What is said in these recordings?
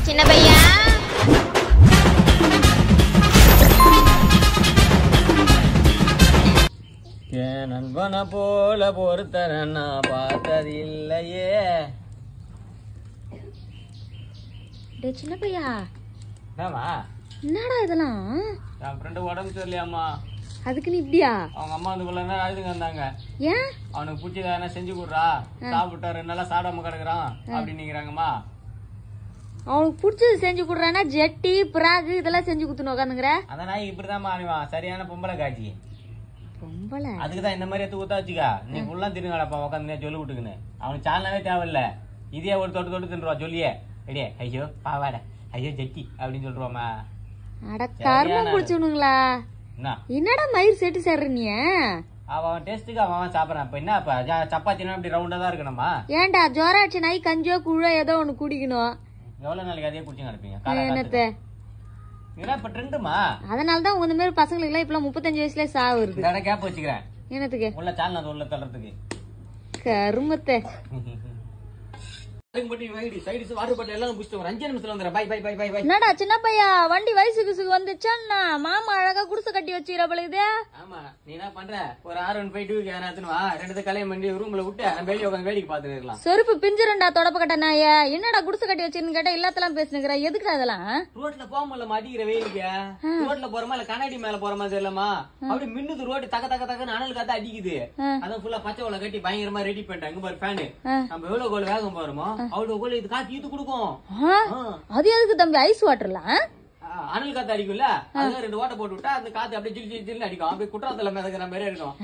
சின்ன பையா. என் நண்பனை போல பொறுத்தன நான் பார்த்தது இல்லையே. டே சின்ன பையா, என்னம்மா என்னடா இதெல்லாம்? என் ஃப்ரெண்டு உடம்பு சரியில்லையாம்மா. அதுக்கு நீ இப்படியா? அவங்க அம்மா வந்து இவ்வளோ நேரம் அழுதுங்க வந்தாங்க. ஏன்? அவனுக்கு பிடிச்சதா என்ன செஞ்சு கொடுறா, சாப்பிட்டா 2 நாளா சாப்பிடாம கிடக்குறான் அப்படின்னுங்கிறாங்கம்மா. அவனுக்கு பிடிச்சது செஞ்சு கொடுறானா ஜெட்டி பிராகு இதெல்லாம் செஞ்சு கொடுத்துன்னு உட்காந்துங்கிற. அதான் நான் இப்படிதான் அணிவான், சரியான பொம்பளை காட்சி. பொம்பளை அதுக்குதான் இந்த மாதிரி எடுத்து ஊத்தா வச்சுக்கா. நீ ஃபுல்லா திருங்கடப்பா உட்காந்து சொல்லி விட்டுக்குன்னு. அவனுக்கு சாலனாவே தேவையில்ல, இதே ஒரு தொட்டு தொட்டு தின்றுவா சொல்லியே. ரெடியே ஐயோ பாவாட, ஐயோ ஜெட்டி அப்படின்னு சொல்லிடுவாமா. அட கருமம் குடிச்சுனுங்களா? என்னடா மயிர் செட்டு சேர்ற நீ? அவன் டேஸ்ட்டுக்கு அவன் சாப்பிடறான். இப்ப என்ன சப்பாத்தினா அப்படி ரவுண்டா தான் இருக்கணுமா? ஏன்டா ஜோராட்சி நாய் கஞ்சோ குழோ ஏதோ ஒண்ணு குடிக்கணும். எவ்வளவு நாளைக்கு அதே குடிச்சு நடப்பீங்க? என்னத்த இப்ப ட்ரெண்டுமா. அதனாலதான் உங்க இந்த மாதிரி பசங்களுக்கு எல்லாம் இப்ப 35 வயசுல சாவு இருக்கு. கேப் வச்சுக்கிறேன். என்னத்துக்கு? உள்ள சாலனா உள்ள தள்ளுறதுக்கு. கருமத்தை என்னடா சின்ன பையா வண்டி வயசுக்கு வந்துச்சா? மாமா அழகா குடிசை கட்டி வச்சுக்கிற பழுது. ஆமா நீ என்ன பண்ற? ஒரு 6 கல்யாணம் பண்ணி ரூம்ல விட்டு வெளியே உட்காந்து வேடிக்கை பாத்துட்டு இருக்கலாம். செருப்பு பிஞ்சிரண்டா தொடப்ப கட்ட நாய. என்னடா குடிசை கட்டி வச்சிருன்னு கேட்டா எல்லாத்தெல்லாம் பேசுனுங்கிற. எதுக்குடா அதெல்லாம்? ரோட்ல போக முடியல, அடிக்கிற வெயிலுக்கு. ரோட்ல போறமா இல்ல கண்ணாடி மேல போற மாதிரி இல்லமா, அப்படி மின்னுது ரோடு தக்க தக்க தக்க அனல் காத்து அடிக்குது. அதான் ஃபுல்லா பச்சை உள்ள கட்டி பயங்கரமா ரெடி பண்ணிட்டாங்க பாரு ஃபேனு. நம்ம எவ்வளவு கோல் வேகம் போறோமோ அவ்வளவு கோல் இது காத்து ஈத்து கொடுக்கும். அது எதுக்கு தம்பி ஐஸ் வாட்டர்லாம்? அனல் காத்து அடிக்கும்ல, அதுல 2 ஓட்டை போட்டு விட்டா அந்த காத்து அப்படியே ஜில் ஜில் அடிக்கும். அப்படியே குற்றாலத்துல மிதக்கிற மாதிரி இருக்கும்.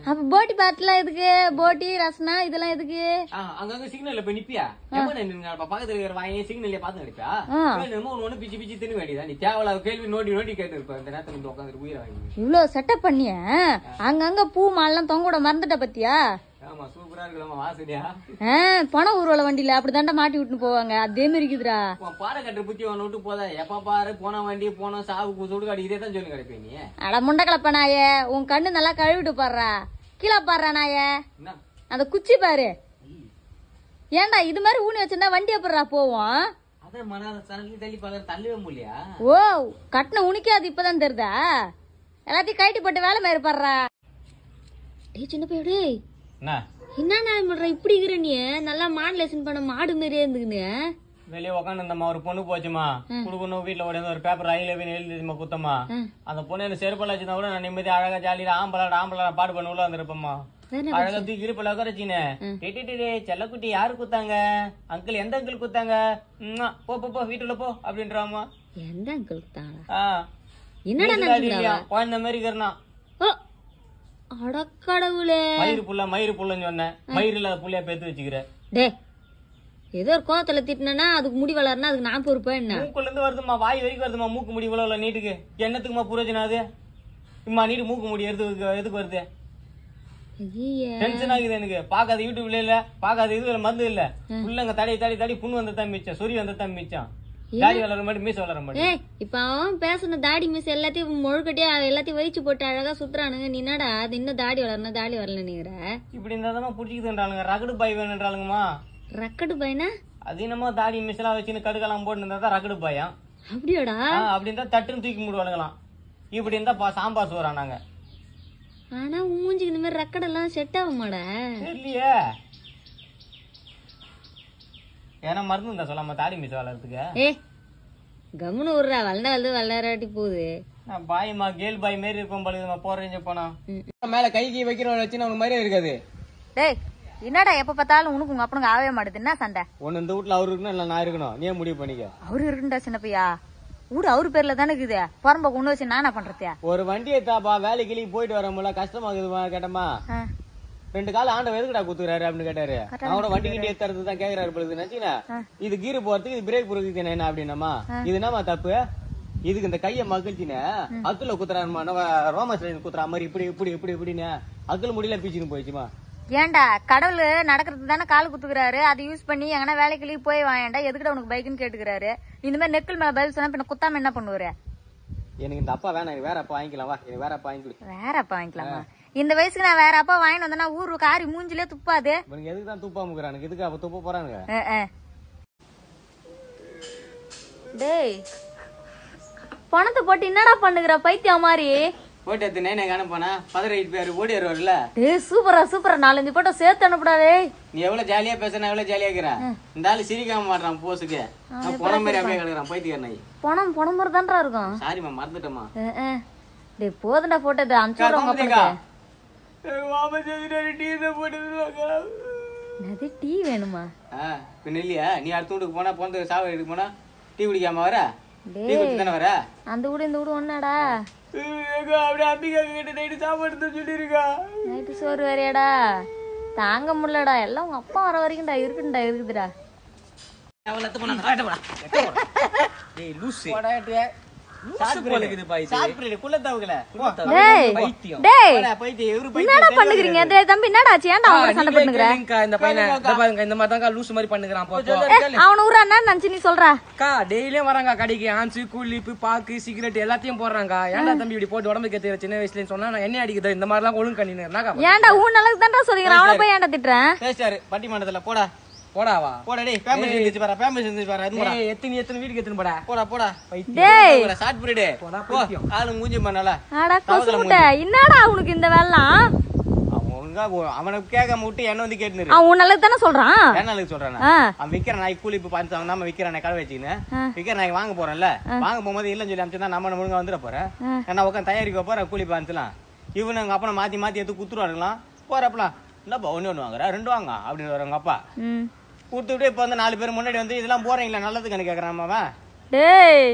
அப்ப போட்டி பாட்டுலாம் எதுக்கு? போட்டி ரசனா இதெல்லாம் எதுக்கு? அங்கங்க சிக்னல்ல போய் நிப்பியா? பக்கத்துல இருக்கிற வாங்கி சிக்னல்ல பாத்து நினைப்பா. ஒண்ணு பிச்சு பிச்சு தின்னு வேண்டியதான். நீ தேவையில்லாத கேள்வி நோண்டி நோண்டி கேட்டு இருப்ப. இந்த நேரத்துல வந்து உட்காந்து உயிரை வாங்கி இவ்வளவு செட்டப் பண்ணிய அங்கங்க பூ மாலாம் தொங்கோட மறந்துட்ட பத்தியா? ஆமா சூப்பரா இருக்குமா வாசனையா. பணம் ஊர்வல வண்டியில அப்படிதாண்டா மாட்டி விட்டுன்னு போவாங்க. அதே மாதிரி இருக்குதுடா. பாறை கட்டுற புத்தி ஒண்ணு விட்டு போதா. எப்ப பாரு போன வண்டி போன சாவு சுடுகாடு இதே தான் சொல்லி கிடைப்ப நீ. அட முண்டக்கலப்ப நாயே, உன் கண்ணு நல்லா கழுவிட்டு பாடுறா. கீழே பாடுறா நாயே, அந்த குச்சி பாரு. ஏன்டா இது மாதிரி ஊனி வச்சிருந்தா வண்டி எப்படா போவோம்? அதான் மன தள்ளி பாக்குற தள்ளவே முடியா. ஓ கட்டின உனிக்கே அது இப்பதான் தெரியுதா? எல்லாத்தையும் கைட்டி போட்டு வேலை மாதிரி பாடுறா. டே சின்ன பையடு என்ன இப்படி இருக்கிற நீ? நல்லா மாடுலேஷன் பண்ண மாடு மாதிரியே இருந்துக்குன்னு வெளியே உட்காந்து ஒரு பொண்ணு போச்சுமா. குடுக்கணும் வீட்டுல ஓடி ஒரு பேப்பர் ரயில எழுதிமா குத்தமா. அந்த பொண்ணு செருப்பல வச்சிருந்தா கூட நான் நிம்மதி அழகா ஜாலியில ஆம்பளை பாடு பண்ண உள்ள வந்துருப்பமா. அழகா தூக்கி இருப்பல உட்காரச்சினே செல்லக்குட்டி யாரு குத்தாங்க? அங்கிள் எந்த அங்கிள் குத்தாங்க? போ போ வீட்டுல போ அப்படின்றாமா. எந்த அங்கிள் குத்தாங்க? குழந்த மாதிரி இருக்கிறனா. அடக்கடவுளே, மயிறு புள்ளன்னு சொன்னேன். மயிறு இல்லாத புள்ளையா பேத்து வச்சுக்கிற. டே ஏதோ ஒரு கோவத்துல திட்டினா அதுக்கு முடி வளர்னா அதுக்கு நான் பொறுப்பா? என்ன மூக்குல இருந்து வருதுமா, வாய் வரைக்கும் வருதுமா. மூக்கு முடி இவ்வளவு நீட்டுக்கு என்னத்துக்குமா புரோஜனம்? அது இம்மா நீட்டு மூக்கு முடி எதுக்கு வருது? டென்ஷன் ஆகுது எனக்கு. பாக்காத யூடியூப்ல இல்ல, பாக்காத இதுல மருந்து இல்ல. புள்ளங்க தடி புண்ணு வந்த தான் மிச்சம், சொறி வந்த தான் மிச்சம். தாடி வளர மாட்டேன், மீச வளர மாட்டேன். இப்ப அவன் பேசணும் தாடி மீச எல்லாத்தையும் முழுக்கட்டியா எல்லாத்தையும் வயிச்சு போட்டு அழகா சுத்துறானுங்க. நீ என்னடா அது இன்னும் தாடி வளரணும் தாடி வரல நீங்கிற? இப்படி இருந்தாதான் புடிச்சுக்குதுன்றாளுங்க. ரகடு பாய் வேணுன்றாளுங்கம்மா. ரக்கடு பாய்னா அது என்னமோ தாடி மிசலாம் வச்சுன்னு கடுக்கலாம் போட்டு இருந்தா ரகடு பாயம். அப்படியோடா? அப்படி இருந்தா தட்டுன்னு தூக்கி மூடுவாளுங்களாம். இப்படி இருந்தா சாம்பார் சோறானாங்க. ஆனா மூஞ்சிக்கு இந்த மாதிரி ரக்கடெல்லாம் செட் ஆகுமாடா? தெரியலையே. ஏன்னா மருந்து இருந்தா சொல்லாம தாடி மிஸ் வளர்றதுக்கு. கம்முன்னு விடுறா, வளராட்டி போகுது. பாய்மா கேள் பாய் மாரி இருக்கும் பழுதுமா. போறேன் போனா மேல கைக்கு வைக்கிறவங்க வச்சு அவனுக்கு மாதிரியே இருக்காது. டேய் என்னடா எப்ப பார்த்தாலும் உனக்கு உங்க அப்பனுக்கு ஆகவே மாட்டுது. என்ன சண்டை? ஒன்னு இந்த வீட்டுல அவரு இருக்கணும் இல்ல நான் இருக்கணும். நீ முடிவு பண்ணிக்க. அவரு இருக்குண்டா சின்ன பையா. வீடு அவரு பேர்ல தானே இருக்குது. புறம்ப கொண்டு வச்சு நானா பண்றதியா? ஒரு வண்டியை தாப்பா வேலை கிளி போயிட்டு வர முடியல, கஷ்டமாகுதுமா. கேட்டமா 2 கால ஆண்டவன் எதுக்குடா குத்துறாரு அப்படின்னு கேட்டாரு. அவனோட வண்டி கிண்டி எடுத்துறதுதான் கேக்குறாரு பொழுது நினைச்சீங்கன்னா. இது கீரு போறதுக்கு இது பிரேக் போறதுக்கு என்ன அப்படின்னமா. இது என்னமா தப்பு? இதுக்கு இந்த கைய மகிழ்ச்சின்னு அக்குல குத்துறாருமா. ரோமஸ்டர் குத்துறா மாதிரி இப்படி இப்படி இப்படி இப்படின்னு அக்குல முடியல பீச்சுன்னு போயிடுச்சுமா. ஏன்டா கடவுள் நடக்கிறது தானே கால் குத்துக்கிறாரு. அதை யூஸ் பண்ணி எங்கன்னா வேலைக்கு போய் வாங்கடா. எதுக்குடா உனக்கு பைக்குன்னு கேட்டுக்கிறாரு. இந்த மாதிரி நெக்கல் மேல பதில் சொன்னா பின்ன குத்தாம என்ன பண்ணுவாரு? எனக்கு இந்த அப்பா வேணாம், எனக்கு வேற அப்பா வாங்கிக்கலாம். வா எனக்கு வேற அப்பா வாங்கி. வேற அப்பா வாங்கிக்கலாமா? இந்த வயசுக்கு நான் வேற அப்பா வாங்கிட்டு வந்தேன்னா ஊரு காரி மூஞ்சிலே துப்பாது. எதுக்கு தான் துப்பாமுக்குறானுங்க? எதுக்கு அப்ப துப்ப போறானுங்க? டேய் பணத்தை போட்டு என்னடா பண்ணுகிற பைத்தியம் மாதிரி? போட்டு எடுத்து நேனே காண போனா 18 பேர் ஓடி வருவார்ல. டேய் சூப்பரா 4-5 போட்டோ சேர்த்து அனுப்புடாதே. நீ எவ்வளவு ஜாலியா பேசுனா எவ்வளவு ஜாலியா இருக்கிற. இந்த ஆளு சிரிக்காம மாட்டான் போஸுக்கு. நான் போன மாதிரி அப்படியே கிடக்குறான் பைத்தியக்கார நாய். பணம் மாதிரி தான்டா இருக்கும். சாரிமா மறந்துட்டேமா. டேய் போதுடா போட்டோ இத அனுப்பிடுறேன் உங்க அப்பனுக்கு. மாமா சொல்லிட்டாரு டீ தான் போட்டு வருவாங்க. என்னது டீ வேணுமா? பின்ன இல்லையா? நீ அடுத்த வீட்டுக்கு போனா போந்து சாவ எடுக்க போனா டீ குடிக்காம வர? டீ குடிச்சு தானே வர? அந்த வீடு இந்த வீடு ஒன்னாடா? அப்படியே அம்பிகா கிட்ட நைட்டு சாப்பாடு சொல்லிருக்கா. நைட்டு சோறு வேறையாடா? தாங்க முடியலடா. எல்லாம் உங்க அப்பா வர வரைக்கும்டா இருக்குதுடா. என்னடா பண்ணுகிறீங்க? தம்பி என்னடாச்சு? ஏன்டா அவங்க சண்டை பண்ணுகிற? இந்த பையனை இந்த மாதிரி தான் லூஸ் மாதிரி பண்ணுகிறான். அவன ஊரானா நினைச்சு நீ சொல்ற? டெய்லியும் வராங்க கடைக்கு. ஆன்சு கூலிப்பு பாக்கு சிகரெட் எல்லாத்தையும் போடுறாங்க. ஏன்டா தம்பி இப்படி போட்டு உடம்புக்கு ஏத்த சின்ன வயசுல சொன்னா நான் என்ன அடிக்குது இந்த மாதிரி எல்லாம் ஒழுங்கு கண்ணினு ஏன்டா ஊன் நல்லது தான்டா சொல்றீங்க. அவனை போய் ஏன்டா திட்டுறேன்? பட்டிமன்றத்துல போடா போடாவா போடா டேய் ஃபேமஸ் இருந்துச்சு பாரு ஃபேமஸ் இருந்துச்சு பாரு அது போடா எத்தனை வீட்டுக்கு எத்தனை போடா போடா டேய் ஷார்ட் பீரியட் போடா பைத்தியம் ஆளு மூஞ்சி பண்ணல அட கொசுமுட்ட என்னடா உனக்கு இந்த வேலைலாம் அவனுங்க அவனுக்கு கேட்காம விட்டு என்ன வந்து கேட்டுனு அவன் நல்லது தான சொல்றான் என்ன நல்லது சொல்றானே அவன் விக்கிற நாய் கூலி இப்ப பார்த்து அவன் நம்ம விக்கிற நாய் கடை வச்சின்னு விக்கிற நாய் வாங்க போறேன்ல வாங்க போகும்போது இல்லன்னு சொல்லி அனுப்பிச்சா நம்ம முழுங்க வந்துட போறேன் நான் உட்காந்து தயாரிக்க போறேன் கூலி பாந்துலாம் இவனுங்க அப்பனை மாத்தி எடுத்து குத்துருவாருங்களாம் போறப்பலாம் என்னப்பா ஒண்ணு வாங்குற 2 வாங்க அப்படின்னு வருவாங்க அப்பா கொடுத்துட்டு இப்ப வந்து 4 பேர் முன்னாடி வந்து இதெல்லாம் போறீங்களா நல்லதுக்கு கேக்குறான் அவன் டேய்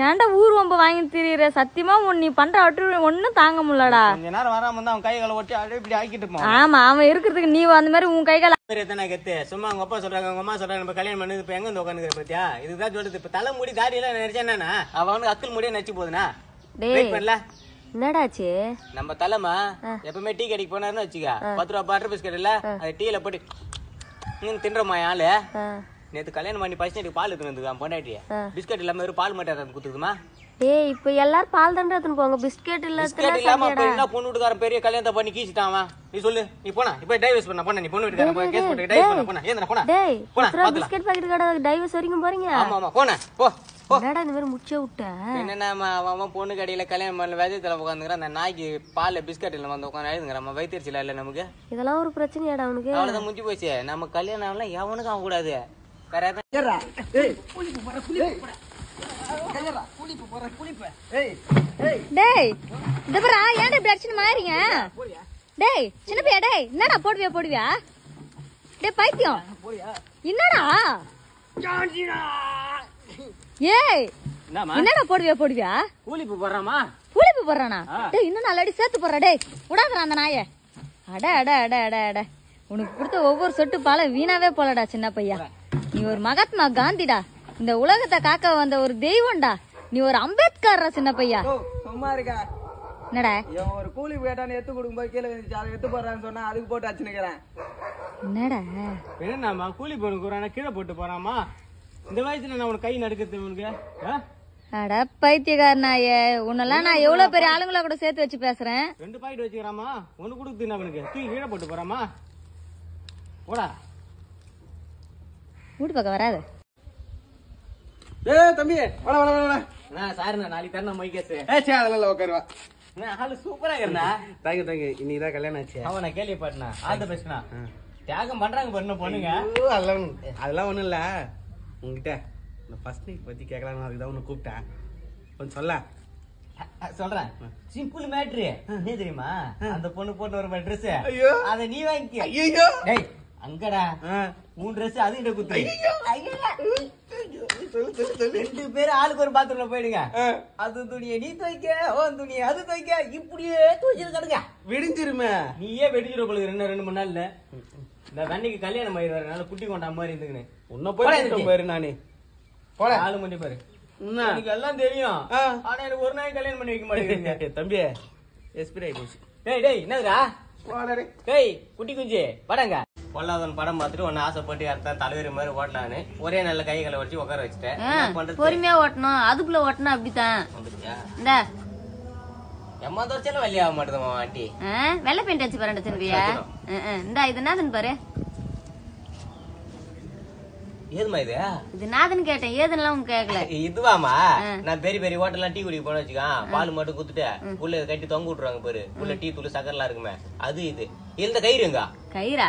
ஏன்டா ஊர் வம்பு வாங்கி திரியற சத்தியமா நீ பண்ற ஒண்ணும் தாங்க முடியலடா கொஞ்ச நேரம் வராம வந்து அவன் கைகளை ஒட்டி அப்படியே இப்படி ஆக்கிட்டு இருப்பான் ஆமா அவன் இருக்கிறதுக்கு நீ அந்த மாதிரி உன் கைகால எத்தனை கத்து சும்மா அவங்க அப்பா சொல்றாங்க அவங்க அம்மா சொல்றாங்க நம்ம கல்யாணம் பண்ணது இப்ப எங்க வந்து உட்காந்துக்கிற பத்தியா இதுதான் சொல்றது இப்ப தலை முடி தாடி எல்லாம் நினைச்சா என்னன்னா அவன் வந்து அக்கல் முடியே நச்சு போகுதுனா வெயிட் பண்ணல என்னடாச்சு நம்ம தலைமா எப்பவுமே டீ கடைக்கு போனாருன்னு வச்சுக்க 10 ரூபா பட்டர் பிஸ்கட் இல்ல அது டீல போட்டு தின்றமா ஆளு நேத்து கல்யாணம் பண்ணி பசங்க பால் எடுத்துன்னு பொண்டாட்டிய பிஸ்கட் இல்லாம வெறும் பால் மட்டும் குத்துக்குமா டேய் இப்ப எல்லாரும் பால் தான் எடுத்துன்னு போங்க பிஸ்கட் இல்ல பிஸ்கட் இல்லாம என்ன பொண்ணு வீட்டுக்காரன் பெரிய கல்யாணத்தை பண்ணி கீச்சிட்டான் நீ சொல்லு நீ போனா இப்ப டைவர்ஸ் பண்ண போனா நீ பொண்ணு வீட்டுக்காரன் போய் கேஸ் போட்டு டைவர்ஸ் பண்ண ஏன்னா போனா டேய் போனா பிஸ்கட் பாக்கெட் கடை டைவர்ஸ் வரைக்கும் போறீங்க ஆமா போனா போ என்னடா இந்த மாதிரி முச்சே விட்ட என்னன்னா அவன் பொண்ணு கடையில கல்யாணம் பண்ணல வேதியத்துல உட்காந்துக்கிறான் அந்த நாய்க்கு பால் பிஸ்கட் இல்ல வந்து உட்காந்து எழுதுங்கிற நம்ம வைத்தியர்ச்சில இல்ல நமக்கு இதெல்லாம் ஒரு பிரச்சனையாடா அவனுக்கு அவ்வளவுதான் முடிஞ்சு போச்சு நம்ம கல்யாணம் எல்லாம் எவனுக்கும் ஆக கூடாது டேய் இந்த பாரா ஏன்டா இப்படி அடிச்சு மாறீங்க டேய் சின்ன பையா டேய் என்னடா போடுவியா டேய் பைத்தியம் என்னடா ஏய் என்னடா போடுவியா கூலிப்பு போடுறாமா கூலிப்பு போடுறானா டேய் இன்னும் நாலடி சேர்த்து போடுறா டேய் விடாதடா அந்த நாயை அட உனக்கு கொடுத்த ஒவ்வொரு சொட்டு பால வீணாவே போலடா சின்ன பையா நீ ஒரு மகாத்மா காந்திடா இந்த உலகத்தை காக்க வந்த ஒரு தெய்வம்டா நீ ஒரு அம்பேத்கர் சின்ன பையா சும்மா இருக்கா என்னடா ஒரு கூலி கேட்டான்னு எடுத்து கொடுக்கும்போது கீழே அதை எடுத்து போடுறான்னு சொன்னா அதுக்கு போட்டு அச்சுனுக்கிறேன் என்னடா என்னம்மா கூலி போடுறானா கீழே போட்டு போறாமா இந்த வயசுல நான் உனக்கு கை நடுக்கிறது உனக்கு அட பைத்தியக்காரனாயே உன்னெல்லாம் நான் எவ்வளவு பெரிய ஆளுங்களா கூட சேர்த்து வச்சு பேசுறேன் 2 பாக்கெட் வச்சுக்கிறாமா ஒண்ணு கொடுத்து அவனுக்கு தூக்கி கீழே போட்டு போறாமா போடா வீட்டு பக்கம் வராது தம்பி வாடா சாருண்ணா நாளைக்கு தரணும் மைக்கேஸ் அதெல்லாம் உட்காருவா ஆளு சூப்பரா இருந்தா தாங்க இன்னைக்குதான் கல்யாணம் ஆச்சு அவன் நான் கேள்விப்பட்டனா ஆல் தி பெஸ்ட்னா தியாகம் பண்றாங்க பண்ண பொண்ணுங்க அதெல்லாம் ஒண்ணும் இல்ல உங்ககிட்ட இந்த ஃபர்ஸ்ட் நைட் பத்தி கேட்கலாம் அதுதான் உன்னை கூப்பிட்டேன் கொஞ்சம் சொல்றேன் சிம்பிள் மேட்ரு என்ன தெரியுமா அந்த பொண்ணு போட்டு வர ட்ரெஸ் அத நீ வாங்கிக்க டேய் அங்கடா உன் ட்ரெஸ் அது கிட்ட குத்து 2 பேரும் ஆளுக்கு ஒரு பாத்ரூம்ல போயிடுங்க அது துணியை நீ துவைக்க உன் துணியை அது துவைக்க இப்படியே துவைச்சிருக்காடுங்க விடிஞ்சிருமே நீயே வெடிச்சிரு உங்களுக்கு 2 3 நாள்ல இந்த வண்டிக்கு கல்யாணம் ஆயிடுவாரு குட்டி கொண்டா மாதிரி இருந்துக்குன்னு உன்ன போய் பாரு நானே போட ஆளு பண்ணி பாரு எனக்கு எல்லாம் தெரியும் ஆனா எனக்கு ஒரு நாள் கல்யாணம் பண்ணி வைக்க மாட்டேங்குது தம்பி எஸ்பிரி ஆகி போச்சு டேய் என்னதுடா டேய் குட்டி குஞ்சு படங்க பொல்லாதவன் படம் பார்த்துட்டு ஒன்னு ஆசைப்பட்டு அடுத்த தலைவர் மாதிரி ஓட்டலான்னு ஒரே நல்ல கைகளை வச்சு உட்கார வச்சுட்டேன் பொறுமையா ஓட்டணும் அதுக்குள்ள ஓட்டணும் அப்படித்தான் இந்த எம்மா தோச்சாலும் வழி ஆக மாட்டேதுமா ஆண்டி வெள்ளை பெயிண்ட் அடிச்சு பாருங்க தம்பியா இந்த இது என்னதுன்னு பாரு ஏதுமா இது இது நாதுன்னு கேட்டேன், ஏதுன்னு உங்க கேக்கல. இதுவாமா நான் பெரிய பெரிய ஹோட்டல்லாம் டீ குடிக்க போன வச்சுக்கான், பால் மட்டும் குத்துட்டு உள்ள கட்டி தொங்க விட்டுருவாங்க பாரு, உள்ள டீ தூள் சக்கரெல்லாம் இருக்குமே, அது இது. இந்த கயிறுங்க கயிறா?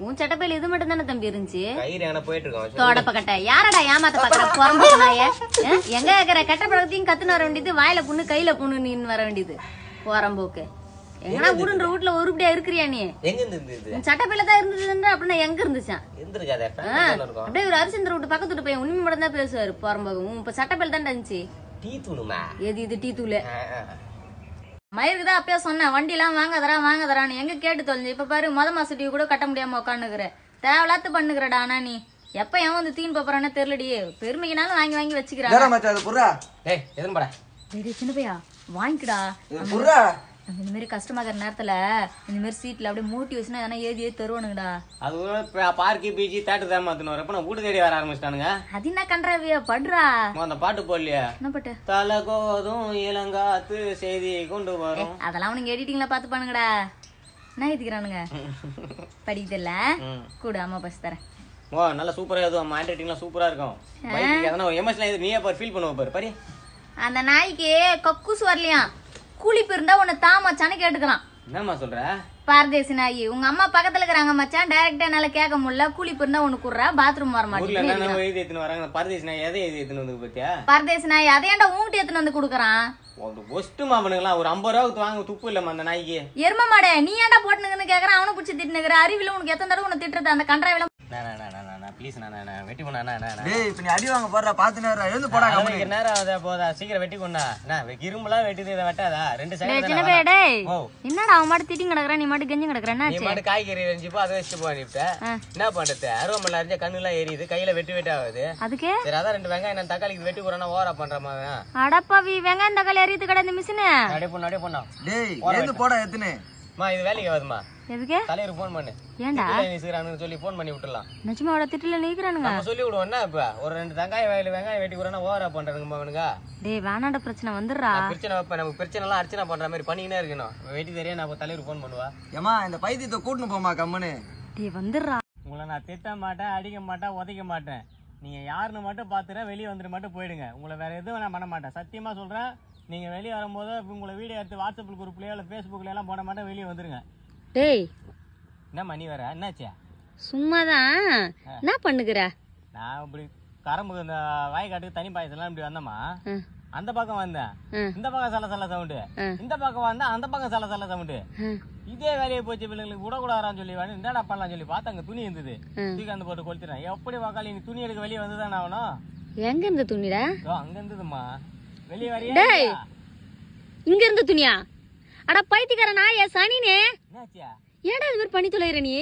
உன் சட்டப்பையில இது மட்டும் தானே தம்பி இருந்துச்சு. கயிறு என போயிட்டு இருக்கோம். தோடப்ப கட்ட யாரடா ஏமாத்த பாக்குற போறம்போனாய? எங்க கேக்குற கெட்ட பழக்கத்தையும் கத்துன்னு வர வேண்டியது, வாயில புண்ணு கையில புண்ணு நீன்னு வர வேண்டியது போறம்போக்கு. எங்கன்னா ஊருன்ற வீட்டுல உருப்படியா இருக்கிறியா நீ? எங்க இருந்து சட்டப்பையில தான் இருந்தது அப்படின்னா எங்க இருந்துச்சான்? அப்படியே ஒரு அரிசந்திர வீட்டு பக்கத்து வீட்டு பையன் உண்மை மட்டும் தான் பேசுவாரு போறம்போது. இப்ப சட்டப்பையில தான் இருந்துச்சு. டீ தூணுமா? எது இது டீ தூளு? மயிருக்குதான் அப்பயே சொன்னேன் வண்டி எல்லாம் வாங்கதரான்னு, எங்க கேட்டு தொலைஞ்சு. இப்ப பாரு மொத மாச டியூ கூட கட்ட முடியாம உட்காந்துக்கிற, தேவலாத்து பண்ணுகிறடா. ஆனா நீ எப்ப எவன் வந்து தீன் பாப்பறானே தெரியலடி, பெருமைக்குனாலும் வாங்கி வாங்கி வச்சுக்கிறான். சின்ன பையா வாங்கிக்கடா. இந்த மாதிரி கஷ்டமாகிற நேரத்துல இந்த மாதிரி சீட்ல அப்படியே மூட்டி வச்சுனா எதனா ஏதி தருவானுங்கடா. அது பார்க்கி பீச்சி தேட்டர் தான் மாத்தணும் வரப்ப நான் வீட்டு தேடி வர ஆரம்பிச்சிட்டானுங்க. அது என்ன கன்றாவியா படுறா? அந்த பாட்டு போடலையா? என்ன பாட்டு? தலகோதும் இளங்காத்து செய்தி கொண்டு வரும். அதெல்லாம் அவனுங்க எடிட்டிங்ல பாத்து பானுங்கடா. என்ன ஏத்திக்கிறானுங்க? படிக்கல கூட அம்மா பஸ் தரேன். ஓ நல்லா சூப்பரா எழுதும், அம்மா ஹேண்ட் ரைட்டிங்லாம் சூப்பரா இருக்கும். பைக்கு எதனா எமோஷனல் இது நீயே பாரு, ஃபீல் பண்ணுவ பாரு. பாரு அந்த நாய்க்கு கக்கூஸ் வரலையா, கூலிப்பு இருந்தா உன்னை தான் மச்சான்னு கேட்டுக்கிறான். என்னம்மா சொல்ற? பரதேசி நாயி, உங்க அம்மா பக்கத்துல இருக்கிறாங்க மச்சான், டைரக்டா என்னால கேட்க முடியல, கூலிப்பு இருந்தா ஒண்ணு குடுறா, பாத்ரூம் வர மாட்டேங்குது. பரதேசி நாய் எதை எதுன்னு வந்து பத்தியா? பரதேசி நாய் அதையாண்டா உங்ககிட்ட எடுத்துன்னு வந்து குடுக்கறான். ஒஸ்ட்டுமா அவனுங்களாம் ஒரு 50 ரூபாய்க்கு வாங்க துப்பு இல்லம்மா அந்த நாய்க்கு. எரும மாடே நீ ஏன்டா போட்டுனுங்கன்னு கேக்குறான், அவனை பிடிச்சி திட்டுனுக்குற. அறிவில உனக்கு எத்தனை தடவை உன்னை திட்டுறது அந்த கன்றாவில. ப்ளீஸ் வெட்டி கொண்டா. இப்ப நீ அடி வாங்க போறா, பாத்து நேரம் எழுந்து போடா. நேரம் ஆகுதா போதா, சீக்கிரம் வெட்டி கொண்டா. இரும்புலாம் வெட்டி இதை வெட்டாதா? 2 சைடு என்னடா அவன் மாட்டு திட்டி கிடக்குறான், நீ மாட்டு கெஞ்சி கிடக்குறேன். நீ மாட்டு காய்கறி எரிஞ்சுப்போ அதை வச்சுட்டு போனிட்ட என்ன பண்றது? அருவமல்ல அரிஞ்ச கண்ணு எல்லாம் எரியுது, கையில வெட்டி ஆகுது. அதுக்கு சரி அதான் 2 வெங்காயம் நான் தக்காளிக்கு வெட்டி போறேன்னா ஓவரா பண்ற மாதிரி. அடப்பாவி வெங்காயம் தக்காளி எரியுது கடை இந்த மிஷினு. அப்படியே பொண்ணா போடா எத்துனே. இது வேலைக்கு ஆகுதுமா. எதுக்கு? தலைவருக்கு போன் பண்ணு. ஏன்டா நீசறானுன்னு சொல்லி போன் பண்ணி விட்டுறலாம். நிஜமா அவட திட்டல நீக்குறானுங்க. நம்ம சொல்லி விடுவோம்னா இப்ப ஒரு 2 வெங்காயம் வெட்டி போறேன்னா ஓவரா பண்றானுங்க அவனுங்க. டேய் வேணாட பிரச்சனை வந்துடுறா. பிரச்சனை வைப்ப நமக்கு பிரச்சனை எல்லாம் அர்ச்சனை பண்ற மாதிரி பண்ணிக்கினே இருக்கணும். வெட்டி தெரியா நான் தலைவருக்கு போன் பண்ணுவா. ஏமா இந்த பைத்தியத்தை கூட்டின்னு போமா கம்முன்னு. டேய் வந்துடுறா. உங்களை நான் திட்ட மாட்டேன், அடிக்க மாட்டேன், உதைக்க மாட்டேன். நீங்க யாருன்னு மட்டும் பாத்துற வெளியே வந்துட்டு மட்டும் போயிடுங்க. உங்களை வேற எதுவும் நான் பண்ண மாட்டேன், சத்தியமா சொல்றேன். நீங்க வெளியே வரும்போது உங்களை வீடியோ எடுத்து வாட்ஸ்அப் குரூப்லயோ இல்ல பேஸ்புக்ல எல்லாம் போட மாட்டேன், வெளியே வந்துருங்க. டேய் என்ன மணி வர என்னாச்சியா? சும்மாதான் என்ன பண்ணுகிற? நான் இப்படி கரம்புக்கு இந்த வாய்க்காட்டுக்கு தனி பாயசெல்லாம் இப்படி வந்தமா, அந்த பக்கம் வந்தேன், இந்த பக்கம் சல சவுண்டு, இந்த பக்கம் வந்தா அந்த பக்கம் சல சவுண்டு. இதே வேலையை போச்சு பிள்ளைங்களுக்கு விடக்கூடாதான்னு சொல்லி என்னடா பண்ணலாம் சொல்லி பார்த்தா அங்க துணி இருந்தது, தூக்காந்து போட்டு கொளுத்துறேன். எப்படி வாக்காளி நீ துணி எடுக்க வெளியே வந்துதானே ஆகணும். எங்க இருந்த துணிடா? அங்க இருந்ததுமா, வெளியே வரையா? இங்க இருந்த துணியா? அட பைத்தியக்கார நாயே சனினே, ஏன்டா இது மாதிரி பண்ணி தொலைற நீ?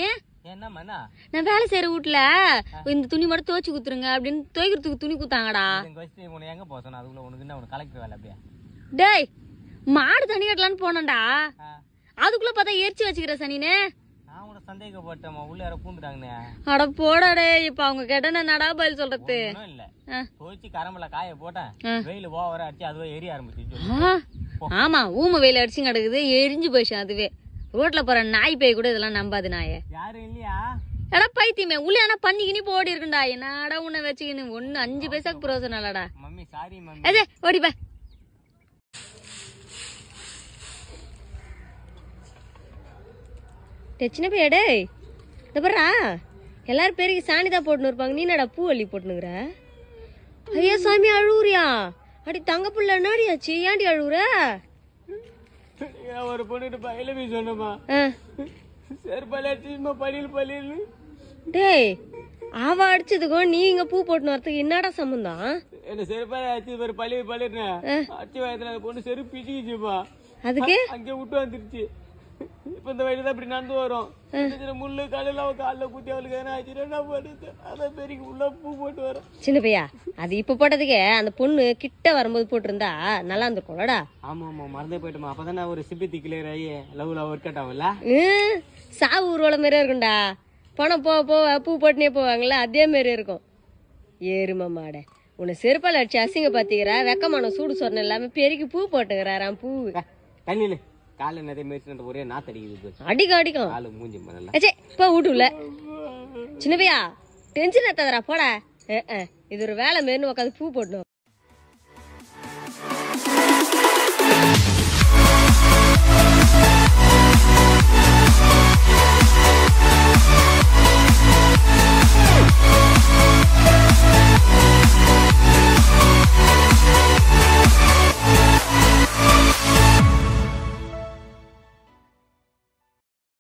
என்னம்மா நான் வேலை செய்யற வீட்டுல இந்த துணி மட்டும் துவச்சு குத்துருங்க அப்படின்னு துவைக்கிறதுக்கு துணி குத்தாங்கடா. எங்க போசணும் அதுக்குள்ள உனக்கு என்ன உனக்கு கலெக்டர் வேலை அப்படியே? டேய் மாடு தண்ணி கட்டலான்னு போனேன்டா, அதுக்குள்ள பார்த்தா எரிச்சு வச்சுக்கிற சனினே. நான் கூட சந்தேகப்பட்டேன் உள்ள யாரோ பூந்துட்டாங்கன்னு. அட போடாடே, இப்ப அவங்க கேட்டா நடா பதில் சொல்றது இல்ல. துவைச்சு கரம்பல காய போட்டேன், வெயில் ஓவரா அடிச்சு அதுவே எரிய ஆரம்பிச்சு. ஆமா ஊம வெயில அடிச்சு கிடக்குது, எரிஞ்சு போச்சு. அதுவே ரோட்ல போற நாய் பேய் கூட இதெல்லாம் நம்பாது நாய. யாரும் இல்லையா? எடா பைத்தியமே உள்ள ஆனா பண்ணிக்கினி போடி இருக்குண்டா. என்னடா உன்னை வச்சுக்கின்னு 5 பைசாக்கு பிரோசனம் இல்லடா. Mummy sorry mummy. அதே ஓடிப்பா. சின்ன பையடே இந்த பாரா, எல்லாரும் பேருக்கு சாணிதான் போட்டுன்னு இருப்பாங்க, நீ என்னடா பூ அள்ளி போட்டுனுக்குற? ஐயா சாமி அழுவுறியா? அடி தங்க புள்ள நாடியாச்சு, ஏன்டி அழுவுற? ஒரு பொண்ணுட்டு பையில போய் சொன்னமா செருப்பால அடிச்சுமா பள்ளியில். டேய் அவ அடிச்சதுக்கும் நீ இங்க பூ போட்டுன்னு வரதுக்கு என்னடா சம்பந்தம்? என்ன செருப்பால அடிச்சு பள்ளின்னு அடிச்சு வயதுல பொண்ணு செருப்பு பிடிக்குச்சுப்பா. அதுக்கு அங்கே விட்டு வந்துருச்சு. இப்ப இந்த வயசுல அப்படி நடந்து வரும், முள்ளு காலையில அவ கால குத்தி அவளுக்கு என்ன ஆச்சு என்ன பண்ணுது, அதான் பெரிய உள்ள பூ போட்டு வரும். சின்ன பையா அது இப்ப போட்டதுக்கு அந்த பொண்ணு கிட்ட வரும்போது போட்டிருந்தா நல்லா இருந்திருக்கும்லடா. ஆமா ஆமா மறந்தே போயிட்டோமா, அப்பதானே ஒரு சிம்பத்தி கிளியர் ஆகி லவ்ல ஒர்க் அவுட் ஆகும்ல. சாவு ஊர்வலம் மாதிரியே இருக்கும்டா. பணம் போவ பூ போட்டுனே போவாங்கல்ல, அதே மாதிரி இருக்கும். ஏறுமா மாட உன்னை செருப்பால் அடிச்சு அசிங்க பாத்தீங்கறா, வெக்கமான சூடு சொன்ன எல்லாமே பெருக்கி பூ போட்டுக்கிறாராம். பூ தண்ணியில கால நிறைய மேய்ச்சி ஒரே நாத்தடிக்குது, அடிக்கும் காலு மூஞ்சி பண்ணல. வீட்டுல சின்ன பையா டென்ஷன் ஏத்தாதரா போட. இது ஒரு வேலை மாரின்னு உட்காந்து பூ போடணும்.